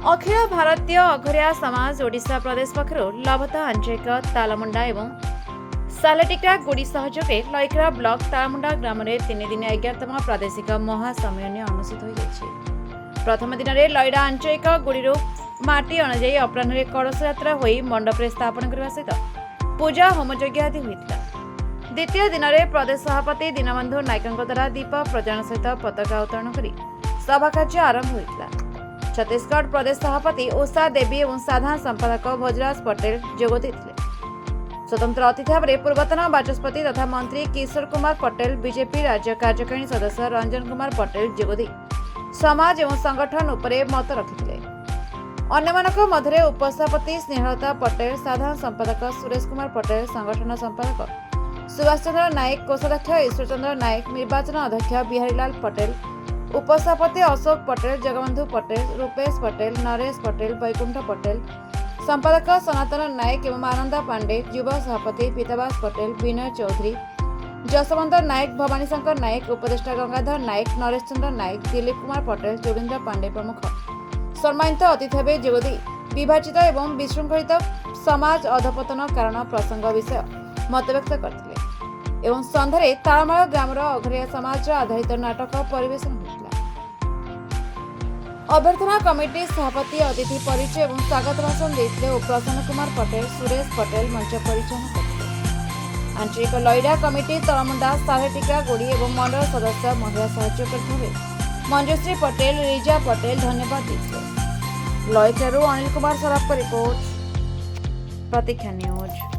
अखिल भारतीय अघरिया समाज ओडिशा प्रदेश पक्षर लभता आंचलिक तालमुंडा एवं सालेटिका गुड़ी सहयोगे लईखरा ब्लॉक तालमुंडा ग्राम में 3 दिन 11तम प्रादेशिक महासम्मेलन अनुष्ठित हो प्रथम दिन में लईरा आंचलिक गुड़ी माटी अणाई अपराह कलश यात्रा हो मंडप स्थापन करने सहित पूजा होमयज्ञ आदि होता। द्वितीय दिन में प्रदेश सभापति दीनबंधु नायक द्वारा दीप प्रज्वलन सहित पताका उत्तोलन कर सभा कार्य आरंभ होता। छत्तीसगढ़ प्रदेश सभापति उषा देवी और साधारण संपादक भोजराज पटेल जोगदे स्वतंत्र अतिथि भाव में पूर्वतन बाचस्पति तथा मंत्री किशोर कुमार पटेल, बीजेपी राज्य कार्यकारिणी सदस्य रंजन कुमार पटेल जोगदे समाज और संगठन उपरे मत रखिते। अन्यमानक मध्य उपसभापति स्नेहलता पटेल, साधारण संपादक सुरेश कुमार पटेल, संगठन संपादक सुभाष चंद्र नायक, कोषाध्यक्ष ईश्वर चंद्र नायक, निर्वाचन अध्यक्ष बिहारीलाल पटेल, उपसभापति अशोक पटेल, जगबंधु पटेल, रूपेश पटेल, नरेश पटेल, वैकुंठ पटेल, संपादक सनातन नायक एवं आनंदा पांडे, युवा सभापति पीतावास पटेल, विनय चौधरी, जसवंत नायक, भवानी शंकर नायक, उपदेष्टा गंगाधर नायक, नरेश चंद्र नायक, दिलीप कुमार पटेल, जोगेन्द्र पांडे प्रमुख सम्मानित अतिथि भाव जोगदे विभाजित एवं विशृंखलित समाज अधपतन कारण प्रसंग विषय मतव्यक्त करते एवं सन्धारे तालमाल ग्रामर अघरिया समाज आधारित नाटक परिवेशन होता। अभ्यर्थना कमिटी सभापति अतिथि परिचय और स्वागत भाषण देते और प्रसन्न कुमार पटेल, सुरेश पटेल मंच परिचालन करते। आंचलिक लईरा कमिटी तलमुंडा, सालेटिका गुड़ी और मंडल सदस्य महिला सहयोगी मंजुश्री पटेल, रिजा पटेल धन्यवाद देते। लईरारू अनिल कुमार सराफ रिपोर्ट, प्रतीक्षा न्यूज।